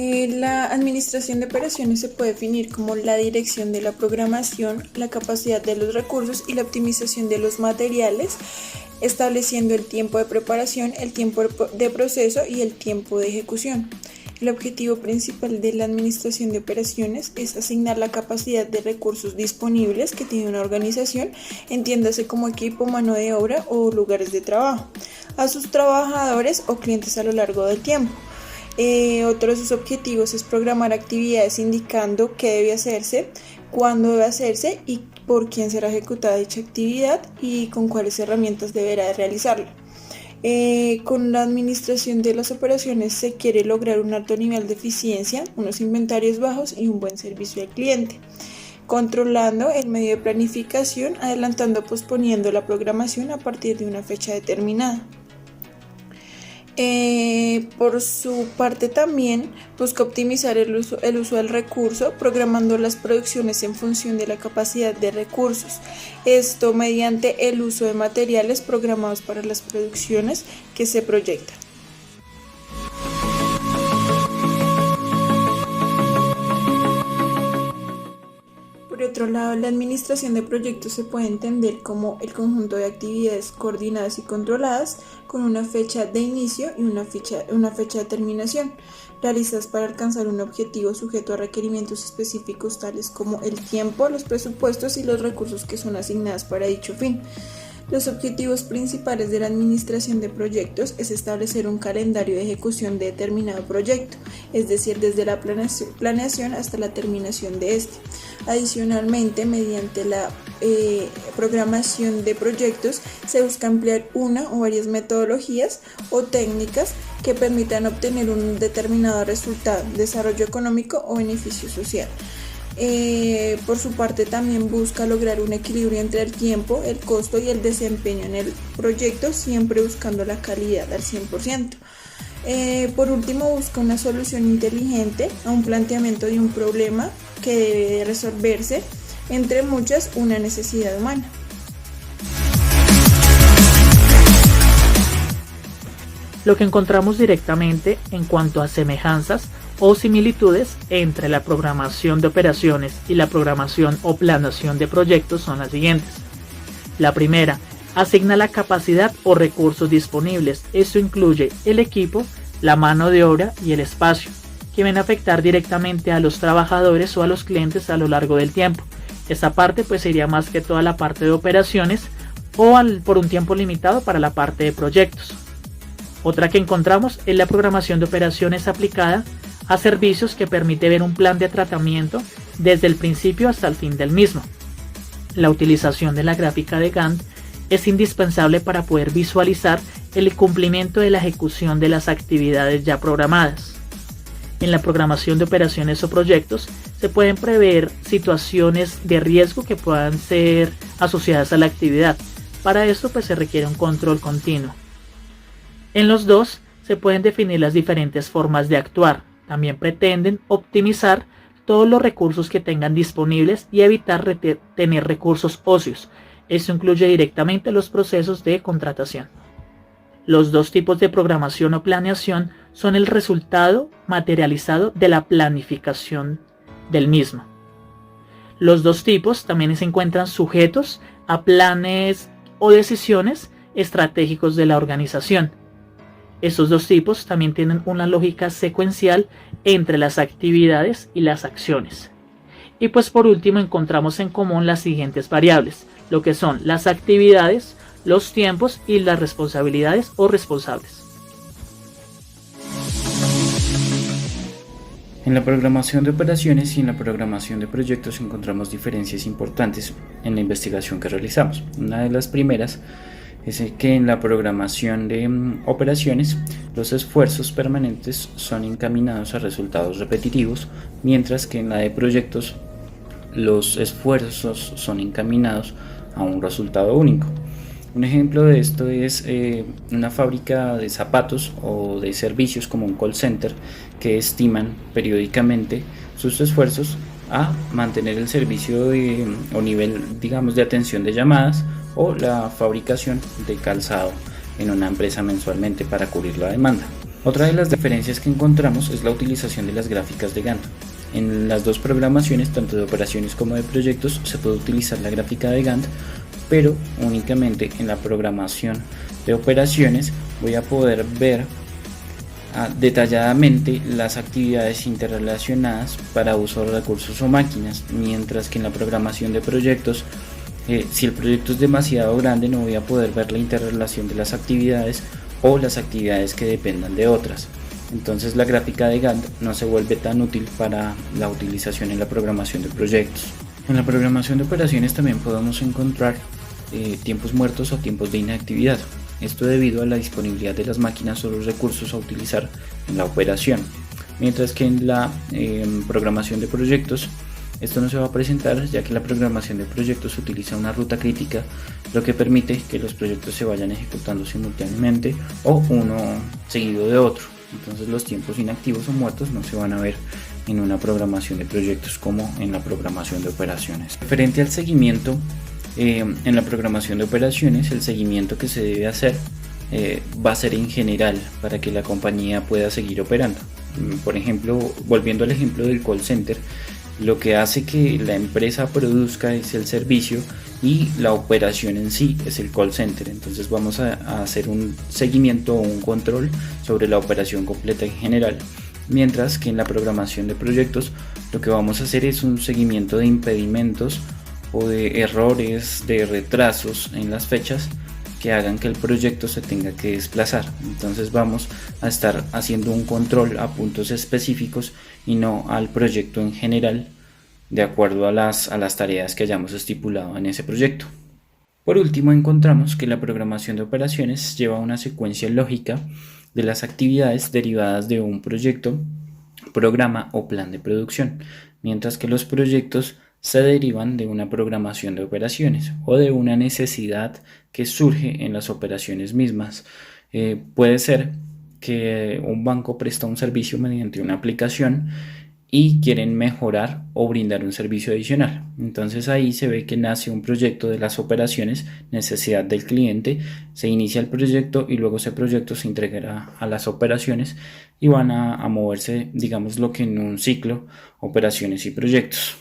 La administración de operaciones se puede definir como la dirección de la programación, la capacidad de los recursos y la optimización de los materiales, estableciendo el tiempo de preparación, el tiempo de proceso y el tiempo de ejecución. El objetivo principal de la administración de operaciones es asignar la capacidad de recursos disponibles que tiene una organización, entiéndase como equipo, mano de obra o lugares de trabajo, a sus trabajadores o clientes a lo largo del tiempo. Otro de sus objetivos es programar actividades indicando qué debe hacerse, cuándo debe hacerse y por quién será ejecutada dicha actividad y con cuáles herramientas deberá realizarla. Con la administración de las operaciones se quiere lograr un alto nivel de eficiencia, unos inventarios bajos y un buen servicio al cliente, controlando el medio de planificación, adelantando o posponiendo la programación a partir de una fecha determinada. Por su parte también busca optimizar el uso del recurso, programando las producciones en función de la capacidad de recursos. Esto mediante el uso de materiales programados para las producciones que se proyectan. Por otro lado, la administración de proyectos se puede entender como el conjunto de actividades coordinadas y controladas con una fecha de inicio y una fecha de terminación, realizadas para alcanzar un objetivo sujeto a requerimientos específicos tales como el tiempo, los presupuestos y los recursos que son asignados para dicho fin. Los objetivos principales de la administración de proyectos es establecer un calendario de ejecución de determinado proyecto, es decir, desde la planeación hasta la terminación de este. Adicionalmente, mediante la programación de proyectos se busca emplear una o varias metodologías o técnicas que permitan obtener un determinado resultado, desarrollo económico o beneficio social. Por su parte también busca lograr un equilibrio entre el tiempo, el costo y el desempeño en el proyecto, siempre buscando la calidad al 100%. Por último, busca una solución inteligente a un planteamiento de un problema que debe resolverse, entre muchas, una necesidad humana. Lo que encontramos directamente en cuanto a semejanzas o similitudes entre la programación de operaciones y la programación o planeación de proyectos son las siguientes. La primera, asigna la capacidad o recursos disponibles. Esto incluye el equipo, la mano de obra y el espacio, que van a afectar directamente a los trabajadores o a los clientes a lo largo del tiempo. Esta parte pues sería más que toda la parte de operaciones o por un tiempo limitado para la parte de proyectos. Otra que encontramos es la programación de operaciones aplicada a servicios, que permite ver un plan de tratamiento desde el principio hasta el fin del mismo. La utilización de la gráfica de Gantt es indispensable para poder visualizar el cumplimiento de la ejecución de las actividades ya programadas. En la programación de operaciones o proyectos se pueden prever situaciones de riesgo que puedan ser asociadas a la actividad. Para esto pues se requiere un control continuo. En los dos se pueden definir las diferentes formas de actuar. También pretenden optimizar todos los recursos que tengan disponibles y evitar tener recursos ocios. Esto incluye directamente los procesos de contratación. Los dos tipos de programación o planeación son el resultado materializado de la planificación del mismo. Los dos tipos también se encuentran sujetos a planes o decisiones estratégicos de la organización. Estos dos tipos también tienen una lógica secuencial entre las actividades y las acciones. Y pues por último encontramos en común las siguientes variables, lo que son las actividades, los tiempos y las responsabilidades o responsables. En la programación de operaciones y en la programación de proyectos encontramos diferencias importantes en la investigación que realizamos. Una de las primeras es que en la programación de operaciones los esfuerzos permanentes son encaminados a resultados repetitivos, mientras que en la de proyectos los esfuerzos son encaminados a un resultado único. Un ejemplo de esto es una fábrica de zapatos o de servicios como un call center, que estiman periódicamente sus esfuerzos a mantener el servicio o nivel, digamos, de atención de llamadas, o la fabricación de calzado en una empresa mensualmente para cubrir la demanda. Otra de las diferencias que encontramos es la utilización de las gráficas de Gantt. En las dos programaciones, tanto de operaciones como de proyectos, se puede utilizar la gráfica de Gantt, pero únicamente en la programación de operaciones voy a poder ver detalladamente las actividades interrelacionadas para uso de recursos o máquinas, mientras que en la programación de proyectos, si el proyecto es demasiado grande, no voy a poder ver la interrelación de las actividades o las actividades que dependan de otras. Entonces la gráfica de Gantt no se vuelve tan útil para la utilización en la programación de proyectos. En la programación de operaciones también podemos encontrar tiempos muertos o tiempos de inactividad. Esto debido a la disponibilidad de las máquinas o los recursos a utilizar en la operación. Mientras que en la programación de proyectos esto no se va a presentar, ya que la programación de proyectos utiliza una ruta crítica, lo que permite que los proyectos se vayan ejecutando simultáneamente o uno seguido de otro. Entonces los tiempos inactivos o muertos no se van a ver en una programación de proyectos como en la programación de operaciones. Referente al seguimiento, en la programación de operaciones, el seguimiento que se debe hacer va a ser en general para que la compañía pueda seguir operando. Por ejemplo, volviendo al ejemplo del call center, lo que hace que la empresa produzca es el servicio y la operación en sí es el call center. Entonces vamos a hacer un seguimiento o un control sobre la operación completa en general. Mientras que en la programación de proyectos lo que vamos a hacer es un seguimiento de impedimentos o de errores, de retrasos en las fechas que hagan que el proyecto se tenga que desplazar. Entonces vamos a estar haciendo un control a puntos específicos y no al proyecto en general, de acuerdo a las tareas que hayamos estipulado en ese proyecto. Por último, encontramos que la programación de operaciones lleva una secuencia lógica de las actividades derivadas de un proyecto, programa o plan de producción, mientras que los proyectos se derivan de una programación de operaciones o de una necesidad que surge en las operaciones mismas. Puede ser que un banco presta un servicio mediante una aplicación y quieren mejorar o brindar un servicio adicional. Entonces ahí se ve que nace un proyecto de las operaciones, necesidad del cliente, se inicia el proyecto y luego ese proyecto se entregará a las operaciones y van a moverse, digamos, lo que en un ciclo, operaciones y proyectos.